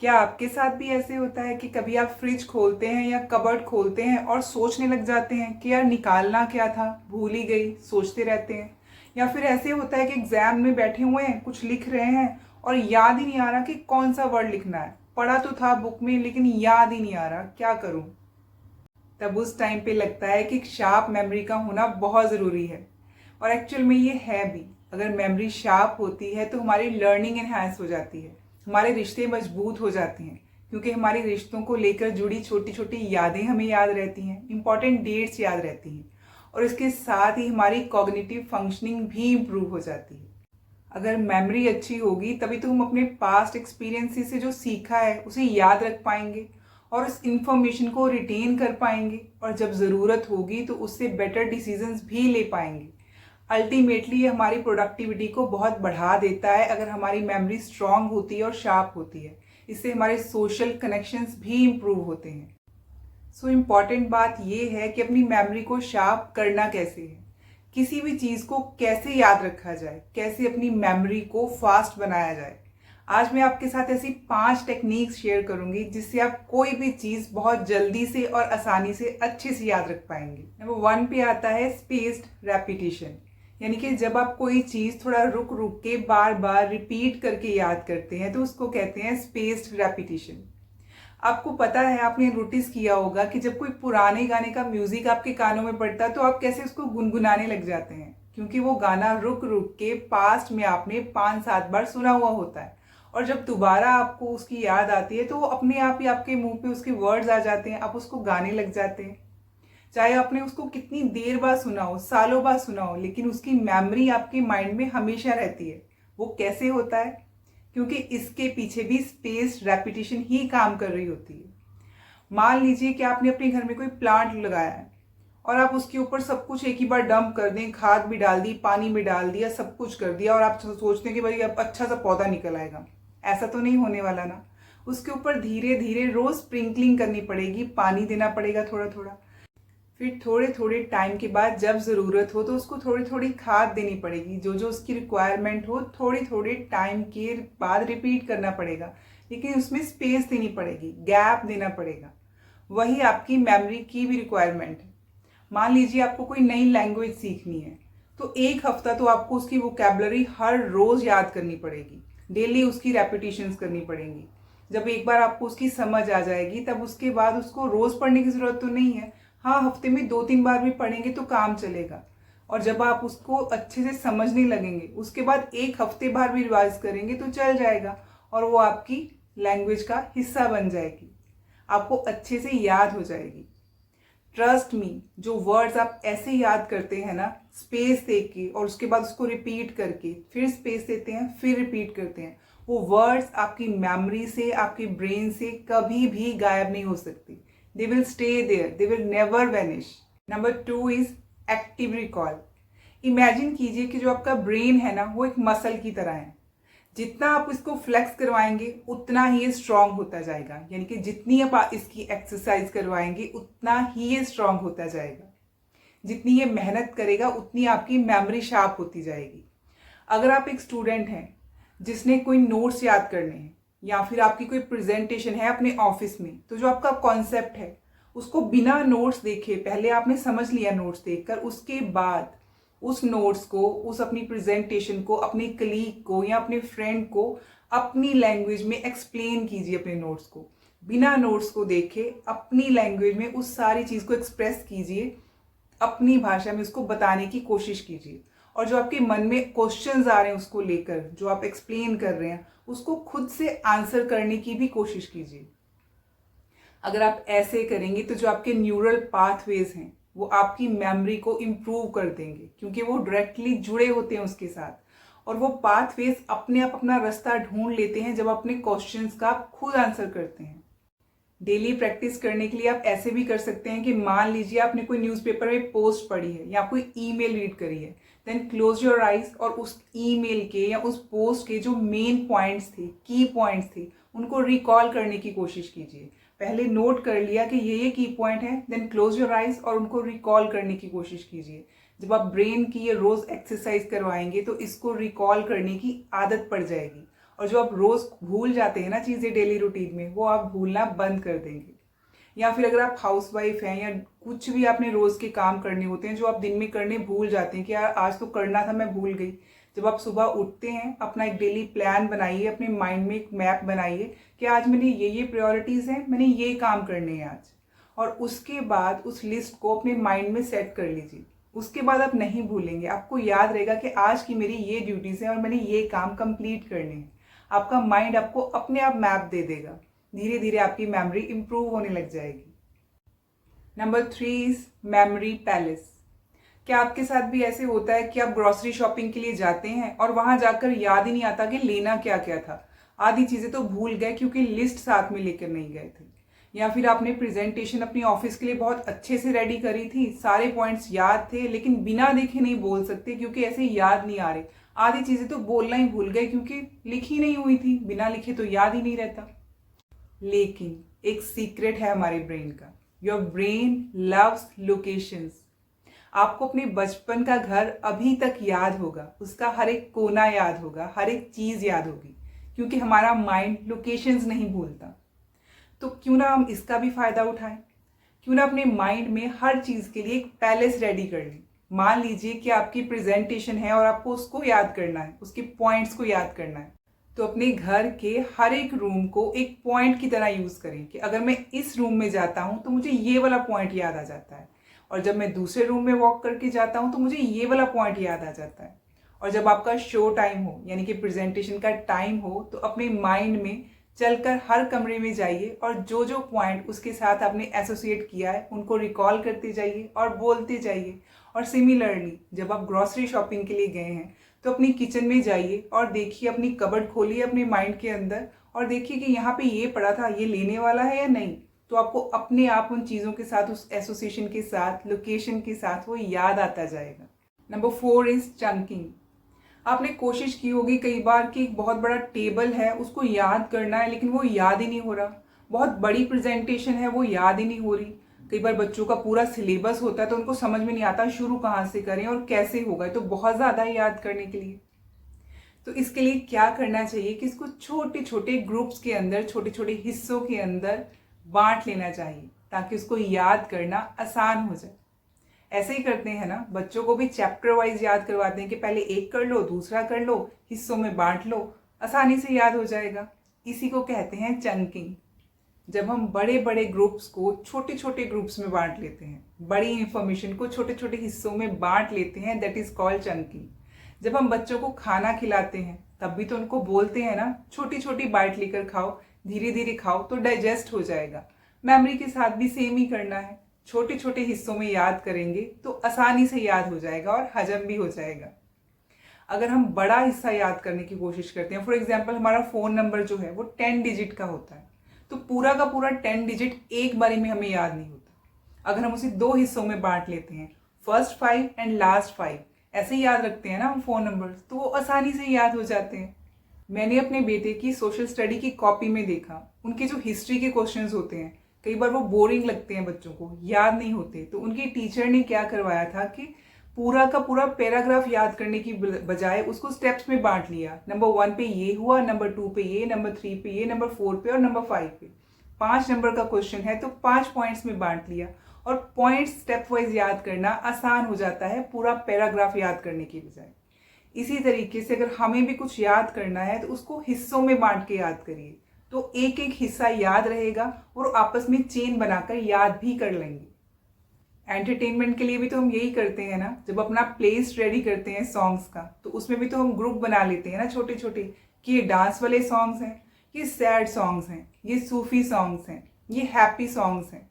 क्या आपके साथ भी ऐसे होता है कि कभी आप फ्रिज खोलते हैं या कबर्ड खोलते हैं और सोचने लग जाते हैं कि यार निकालना क्या था, भूल ही गई, सोचते रहते हैं। या फिर ऐसे होता है कि एग्जाम में बैठे हुए हैं, कुछ लिख रहे हैं और याद ही नहीं आ रहा कि कौन सा वर्ड लिखना है। पढ़ा तो था बुक में लेकिन याद ही नहीं आ रहा, क्या करूं। तब उस टाइम पे लगता है कि शार्प मेमोरी का होना बहुत ज़रूरी है। और एक्चुअल में ये है भी। अगर मेमोरी शार्प होती है तो हमारी लर्निंग एनहांस हो जाती है, हमारे रिश्ते मजबूत हो जाते हैं, क्योंकि हमारे रिश्तों को लेकर जुड़ी छोटी छोटी यादें हमें याद रहती हैं, इंपॉर्टेंट डेट्स याद रहती हैं। और इसके साथ ही हमारी कॉग्निटिव फंक्शनिंग भी इम्प्रूव हो जाती है। अगर मेमोरी अच्छी होगी तभी तो हम अपने पास्ट एक्सपीरियंसेस से जो सीखा है उसे याद रख पाएंगे और उस इंफॉर्मेशन को रिटेन कर पाएंगे, और जब ज़रूरत होगी तो उससे बेटर डिसीजंस भी ले पाएंगे। अल्टीमेटली ये हमारी प्रोडक्टिविटी को बहुत बढ़ा देता है अगर हमारी मेमोरी स्ट्रांग होती है और शार्प होती है। इससे हमारे सोशल कनेक्शंस भी इम्प्रूव होते हैं। सो इम्पॉर्टेंट बात यह है कि अपनी मेमोरी को शार्प करना कैसे है, किसी भी चीज़ को कैसे याद रखा जाए, कैसे अपनी मेमोरी को फास्ट बनाया जाए। आज मैं आपके साथ ऐसी 5 टेक्निक्स शेयर करूंगी जिससे आप कोई भी चीज़ बहुत जल्दी से और आसानी से अच्छे से याद रख पाएंगे। नंबर 1 पे आता है स्पेस्ड रेपिटेशन। यानी कि जब आप कोई चीज़ थोड़ा रुक रुक के बार बार रिपीट करके याद करते हैं तो उसको कहते हैं स्पेस्ड रेपिटेशन। आपको पता है, आपने नोटिस किया होगा कि जब कोई पुराने गाने का म्यूजिक आपके कानों में पड़ता है तो आप कैसे उसको गुनगुनाने लग जाते हैं, क्योंकि वो गाना रुक रुक के पास्ट में आपने 5-7 बार सुना हुआ होता है। और जब दोबारा आपको उसकी याद आती है तो वो अपने आप ही आपके मुंह पे उसके वर्ड्स आ जाते हैं, आप उसको गाने लग जाते हैं। चाहे आपने उसको कितनी देर बाद सुना हो, सालों बाद सुना हो, लेकिन उसकी मेमोरी आपके माइंड में हमेशा रहती है। वो कैसे होता है? क्योंकि इसके पीछे भी स्पेस्ड रेपिटेशन ही काम कर रही होती है। मान लीजिए कि आपने अपने घर में कोई प्लांट लगाया है और आप उसके ऊपर सब कुछ एक ही बार डंप कर दें, खाद भी डाल दी, पानी भी डाल दिया, सब कुछ कर दिया और आप सोचते हैं कि भाई अब अच्छा सा पौधा निकल आएगा। ऐसा तो नहीं होने वाला ना। उसके ऊपर धीरे धीरे रोज स्प्रिंकलिंग करनी पड़ेगी, पानी देना पड़ेगा थोड़ा थोड़ा। फिर थोड़े थोड़े टाइम के बाद जब ज़रूरत हो तो उसको थोड़ी थोड़ी खाद देनी पड़ेगी, जो जो उसकी रिक्वायरमेंट हो थोड़ी थोड़े टाइम के बाद रिपीट करना पड़ेगा, लेकिन उसमें स्पेस देनी पड़ेगी, गैप देना पड़ेगा। वही आपकी मेमोरी की भी रिक्वायरमेंट है। मान लीजिए आपको कोई नई लैंग्वेज सीखनी है तो 1 हफ्ता तो आपको उसकी वोकैबुलरी हर रोज़ याद करनी पड़ेगी, डेली उसकी रेपिटेशंस करनी पड़ेंगी। जब एक बार आपको उसकी समझ आ जाएगी तब उसके बाद उसको रोज़ पढ़ने की ज़रूरत तो नहीं है। हाँ, हफ्ते में 2-3 बार भी पढ़ेंगे तो काम चलेगा। और जब आप उसको अच्छे से समझने लगेंगे उसके बाद 1 हफ्ते बार भी रिवाइज करेंगे तो चल जाएगा और वो आपकी लैंग्वेज का हिस्सा बन जाएगी, आपको अच्छे से याद हो जाएगी। ट्रस्ट मी, जो वर्ड्स आप ऐसे याद करते हैं ना, स्पेस दे के और उसके बाद उसको रिपीट करके फिर स्पेस देते हैं फिर रिपीट करते हैं, वो वर्ड्स आपकी मेमोरी से, आपकी ब्रेन से कभी भी गायब नहीं हो सकती। They will stay there, they will never vanish. Number 2 is active recall. Imagine कीजिए कि जो आपका ब्रेन है ना वो एक मसल की तरह है। जितना आप इसको फ्लेक्स करवाएंगे उतना ही ये स्ट्रांग होता जाएगा, यानी कि जितनी आप इसकी एक्सरसाइज करवाएंगे उतना ही ये स्ट्रांग होता जाएगा। जितनी ये मेहनत करेगा उतनी आपकी मेमोरी शार्प होती जाएगी। अगर आप एक स्टूडेंट हैं जिसने कोई नोट्स याद करने हैं या फिर आपकी कोई प्रेजेंटेशन है अपने ऑफिस में, तो जो आपका कॉन्सेप्ट है उसको बिना नोट्स देखे पहले आपने समझ लिया, नोट्स देखकर, उसके बाद उस नोट्स को, उस अपनी प्रेजेंटेशन को अपने कलीग को या अपने फ्रेंड को अपनी लैंग्वेज में एक्सप्लेन कीजिए। अपने नोट्स को बिना नोट्स को देखे अपनी लैंग्वेज में उस सारी चीज़ को एक्सप्रेस कीजिए, अपनी भाषा में उसको बताने की कोशिश कीजिए। और जो आपके मन में क्वेश्चंस आ रहे हैं उसको लेकर, जो आप एक्सप्लेन कर रहे हैं, उसको खुद से आंसर करने की भी कोशिश कीजिए। अगर आप ऐसे करेंगे तो जो आपके न्यूरल पाथवेज हैं वो आपकी मेमोरी को इम्प्रूव कर देंगे, क्योंकि वो डायरेक्टली जुड़े होते हैं उसके साथ। और वो पाथवेज अपने आप अपना रास्ता ढूंढ लेते हैं जब अपने क्वेश्चंस का आप खुद आंसर करते हैं। डेली प्रैक्टिस करने के लिए आप ऐसे भी कर सकते हैं कि मान लीजिए आपने कोई न्यूज़पेपर में पोस्ट पढ़ी है या कोई ईमेल रीड करी है, देन क्लोज योर आइज और उस ईमेल के या उस पोस्ट के जो मेन पॉइंट्स थे, की पॉइंट्स थे, उनको रिकॉल करने की कोशिश कीजिए। पहले नोट कर लिया कि ये की पॉइंट है, देन क्लोज योर आइज और उनको रिकॉल करने की कोशिश कीजिए। जब आप ब्रेन की ये रोज एक्सरसाइज करवाएंगे तो इसको रिकॉल करने की आदत पड़ जाएगी और जो आप रोज़ भूल जाते हैं ना चीज़ें डेली रूटीन में, वो आप भूलना बंद कर देंगे। या फिर अगर आप हाउसवाइफ हैं या कुछ भी आपने रोज़ के काम करने होते हैं जो आप दिन में करने भूल जाते हैं कि यार आज तो करना था, मैं भूल गई। जब आप सुबह उठते हैं, अपना एक डेली प्लान बनाइए, अपने माइंड में एक मैप बनाइए कि आज मेरी ये प्रायोरिटीज़ हैं, मैंने ये काम करने हैं आज। और उसके बाद उस लिस्ट को अपने माइंड में सेट कर लीजिए। उसके बाद आप नहीं भूलेंगे, आपको याद रहेगा कि आज की मेरी ये ड्यूटीज़ हैं और मैंने ये काम कंप्लीट करने हैं। आपका माइंड आपको अपने आप मैप दे देगा। धीरे धीरे आपकी मेमोरी इंप्रूव होने लग जाएगी। Number 3 is memory palace. क्या आपके साथ भी ऐसे होता है कि आप ग्रॉसरी शॉपिंग के लिए जाते हैं और वहां जाकर याद ही नहीं आता कि लेना क्या क्या था? आधी चीजें तो भूल गए क्योंकि लिस्ट साथ में लेकर नहीं गए थे। या फिर आपने प्रेजेंटेशन अपनी ऑफिस के लिए बहुत अच्छे से रेडी करी थी, सारे पॉइंट्स याद थे, लेकिन बिना देखे नहीं बोल सकते क्योंकि ऐसे याद नहीं आ रहे। आधी चीजें तो बोलना ही भूल गए क्योंकि लिखी नहीं हुई थी, बिना लिखे तो याद ही नहीं रहता। लेकिन एक सीक्रेट है हमारे ब्रेन का। Your brain loves locations. आपको अपने बचपन का घर अभी तक याद होगा, उसका हर एक कोना याद होगा, हर एक चीज याद होगी, क्योंकि हमारा माइंड लोकेशंस नहीं भूलता। तो क्यों ना हम इसका भी फायदा उठाएं? क्यों ना अपने माइंड में हर चीज के लिए एक पैलेस रेडी कर लें। मान लीजिए कि आपकी प्रेजेंटेशन है और आपको उसको याद करना है, उसके पॉइंट्स को याद करना है, तो अपने घर के हर एक रूम को एक पॉइंट की तरह यूज करें कि अगर मैं इस रूम में जाता हूं तो मुझे ये वाला पॉइंट याद आ जाता है, और जब मैं दूसरे रूम में वॉक करके जाता हूं तो मुझे ये वाला पॉइंट याद आ जाता है। और जब आपका शो टाइम हो, यानी कि प्रेजेंटेशन का टाइम हो, तो अपने माइंड में चलकर हर कमरे में जाइए और जो जो पॉइंट उसके साथ आपने एसोसिएट किया है उनको रिकॉल करते जाइए और बोलते जाइए। और सिमिलरली जब आप ग्रॉसरी शॉपिंग के लिए गए हैं तो अपनी किचन में जाइए और देखिए, अपनी कबर्ड खोलिए अपने माइंड के अंदर और देखिए कि यहाँ पे ये पड़ा था, ये लेने वाला है या नहीं। तो आपको अपने आप उन चीज़ों के साथ, उस एसोसिएशन के साथ, लोकेशन के साथ वो याद आता जाएगा। Number 4 is chunking. आपने कोशिश की होगी कई बार कि एक बहुत बड़ा टेबल है उसको याद करना है, लेकिन वो याद ही नहीं हो रहा। बहुत बड़ी प्रेजेंटेशन है, वो याद ही नहीं हो रही। कई बार बच्चों का पूरा सिलेबस होता है तो उनको समझ में नहीं आता शुरू कहाँ से करें और कैसे होगा, तो बहुत ज़्यादा याद करने के लिए। तो इसके लिए क्या करना चाहिए कि इसको छोटे छोटे ग्रुप्स के अंदर, छोटे छोटे हिस्सों के अंदर बांट लेना चाहिए ताकि उसको याद करना आसान हो जाए। ऐसे ही करते हैं ना, बच्चों को भी चैप्टर वाइज याद करवाते हैं कि पहले एक कर लो, दूसरा कर लो, हिस्सों में बांट लो, आसानी से याद हो जाएगा। इसी को कहते हैं चंकिंग। जब हम बड़े बड़े ग्रुप्स को छोटे छोटे ग्रुप्स में बांट लेते हैं, बड़ी इंफॉर्मेशन को छोटे छोटे हिस्सों में बांट लेते हैं, दैट इज कॉल्ड चंकिंग। जब हम बच्चों को खाना खिलाते हैं तब भी तो उनको बोलते हैं ना, छोटी छोटी बाइट लेकर खाओ, धीरे धीरे खाओ तो डाइजेस्ट हो जाएगा। मेमोरी के साथ भी सेम ही करना है, छोटे छोटे हिस्सों में याद करेंगे तो आसानी से याद हो जाएगा और हजम भी हो जाएगा। अगर हम बड़ा हिस्सा याद करने की कोशिश करते हैं, फॉर एग्जाम्पल हमारा फ़ोन नंबर जो है वो 10 डिजिट का होता है, तो पूरा का पूरा 10 डिजिट एक बारी में हमें याद नहीं होता। अगर हम उसे 2 हिस्सों में बांट लेते हैं, फर्स्ट 5 एंड लास्ट 5, ऐसे याद रखते हैं ना हम फ़ोन नंबर, तो वो आसानी से याद हो जाते हैं। मैंने अपने बेटे की सोशल स्टडी की कॉपी में देखा, उनके जो हिस्ट्री के क्वेश्चंस होते हैं कई बार वो बोरिंग लगते हैं, बच्चों को याद नहीं होते, तो उनकी टीचर ने क्या करवाया था कि पूरा का पूरा पैराग्राफ याद करने की बजाय उसको स्टेप्स में बांट लिया। नंबर 1 पे ये हुआ, नंबर 2 पे ये, नंबर 3 पे ये, नंबर 4 पे और नंबर 5 पे। 5 नंबर का क्वेश्चन है तो 5 पॉइंट्स में बांट लिया, और पॉइंट्स स्टेप वाइज याद करना आसान हो जाता है पूरा पैराग्राफ याद करने की बजाय। इसी तरीके से अगर हमें भी कुछ याद करना है तो उसको हिस्सों में बांट के याद करिए, तो एक एक हिस्सा याद रहेगा और आपस में चेन बनाकर याद भी कर लेंगे। एंटरटेनमेंट के लिए भी तो हम यही करते हैं ना, जब अपना प्लेलिस्ट रेडी करते हैं सॉन्ग्स का, तो उसमें भी तो हम ग्रुप बना लेते हैं ना छोटे छोटे, कि ये डांस वाले सॉन्ग्स हैं, ये सैड सॉन्ग्स हैं, ये सूफी सॉन्ग्स हैं, ये हैप्पी सॉन्ग्स हैं।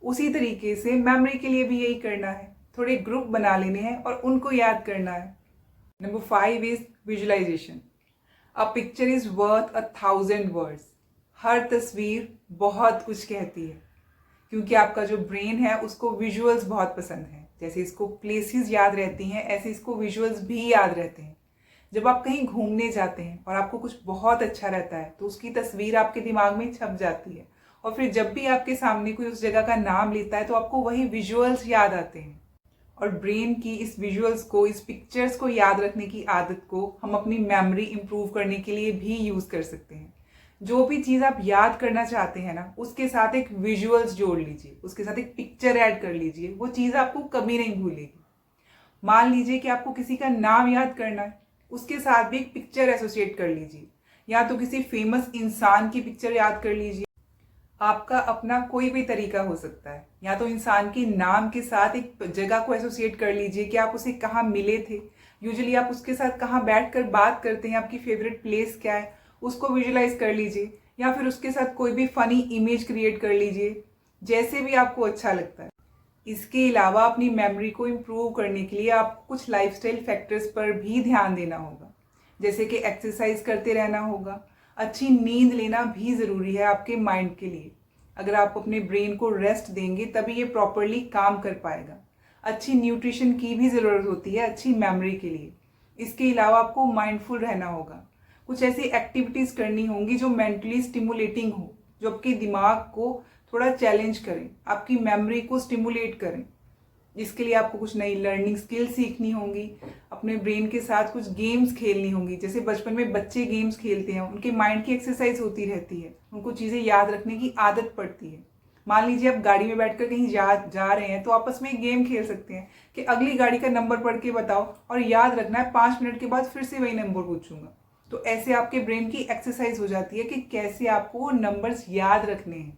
उसी तरीके से मेमोरी के लिए भी यही करना है, थोड़े ग्रुप बना लेने हैं और उनको याद करना है। Number 5 is visualisation. A picture is worth 1,000 words. हर तस्वीर बहुत कुछ कहती है, क्योंकि आपका जो ब्रेन है उसको विजुअल्स बहुत पसंद है। जैसे इसको प्लेसेस याद रहती हैं, ऐसे इसको विजुअल्स भी याद रहते हैं। जब आप कहीं घूमने जाते हैं और आपको कुछ बहुत अच्छा रहता है तो उसकी तस्वीर आपके दिमाग में छप जाती है, और फिर जब भी आपके सामने कोई उस जगह का नाम लेता है तो आपको वही विजुअल्स याद आते हैं। और ब्रेन की इस विजुअल्स को, इस पिक्चर्स को याद रखने की आदत को हम अपनी मेमोरी इंप्रूव करने के लिए भी यूज़ कर सकते हैं। जो भी चीज़ आप याद करना चाहते हैं ना, उसके साथ एक विजुअल्स जोड़ लीजिए, उसके साथ एक पिक्चर ऐड कर लीजिए, वो चीज़ आपको कभी नहीं भूलेगी। मान लीजिए कि आपको किसी का नाम याद करना है, उसके साथ भी एक पिक्चर एसोसिएट कर लीजिए, या तो किसी फेमस इंसान की पिक्चर याद कर लीजिए। आपका अपना कोई भी तरीका हो सकता है, या तो इंसान के नाम के साथ एक जगह को एसोसिएट कर लीजिए कि आप उसे कहाँ मिले थे, यूजुअली आप उसके साथ कहाँ बैठकर बात करते हैं, आपकी फेवरेट प्लेस क्या है, उसको विजुलाइज कर लीजिए, या फिर उसके साथ कोई भी फनी इमेज क्रिएट कर लीजिए, जैसे भी आपको अच्छा लगता है। इसके अलावा अपनी मेमोरी को इम्प्रूव करने के लिए आपको कुछ लाइफस्टाइल फैक्टर्स पर भी ध्यान देना होगा, जैसे कि एक्सरसाइज करते रहना होगा, अच्छी नींद लेना भी ज़रूरी है आपके माइंड के लिए। अगर आप अपने ब्रेन को रेस्ट देंगे तभी ये प्रॉपरली काम कर पाएगा। अच्छी न्यूट्रिशन की भी ज़रूरत होती है अच्छी मेमोरी के लिए। इसके अलावा आपको माइंडफुल रहना होगा, कुछ ऐसी एक्टिविटीज़ करनी होंगी जो मेंटली स्टिमुलेटिंग हो, जो आपके दिमाग को थोड़ा चैलेंज करें, आपकी मेमोरी को स्टिमुलेट करें। इसके लिए आपको कुछ नई लर्निंग स्किल सीखनी होंगी, अपने ब्रेन के साथ कुछ गेम्स खेलनी होंगी। जैसे बचपन में बच्चे गेम्स खेलते हैं, उनके माइंड की एक्सरसाइज होती रहती है, उनको चीज़ें याद रखने की आदत पड़ती है। मान लीजिए आप गाड़ी में बैठकर कहीं जा रहे हैं, तो आपस में एक गेम खेल सकते हैं कि अगली गाड़ी का नंबर पढ़ के बताओ, और याद रखना है 5 मिनट के बाद फिर से वही नंबर पूछूंगा। तो ऐसे आपके ब्रेन की एक्सरसाइज हो जाती है कि कैसे आपको वो नंबर्स याद रखने हैं।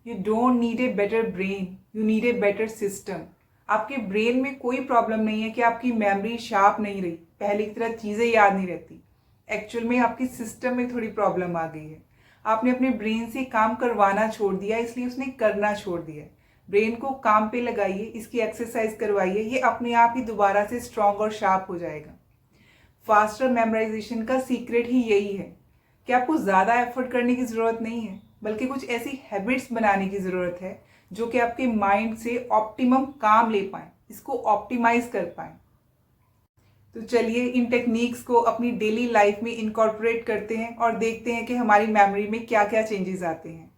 You don't need a better brain, you need a better system. आपके ब्रेन में कोई प्रॉब्लम नहीं है कि आपकी मेमोरी शार्प नहीं रही, पहले की तरह चीज़ें याद नहीं रहती। एक्चुअल में आपकी सिस्टम में थोड़ी प्रॉब्लम आ गई है। आपने अपने ब्रेन से काम करवाना छोड़ दिया, इसलिए उसने करना छोड़ दिया। ब्रेन को काम पे लगाइए, इसकी एक्सरसाइज करवाइए, ये अपने आप ही दोबारा से स्ट्रांग और शार्प हो जाएगा। फास्टर मेमोराइजेशन का सीक्रेट ही यही है कि आपको ज़्यादा एफर्ट करने की ज़रूरत नहीं है, बल्कि कुछ ऐसी हैबिट्स बनाने की ज़रूरत है जो कि आपके माइंड से ऑप्टिमम काम ले पाएँ, इसको ऑप्टिमाइज कर पाएँ। तो चलिए इन टेक्निक्स को अपनी डेली लाइफ में इनकॉर्पोरेट करते हैं और देखते हैं कि हमारी मेमोरी में क्या क्या चेंजेस आते हैं।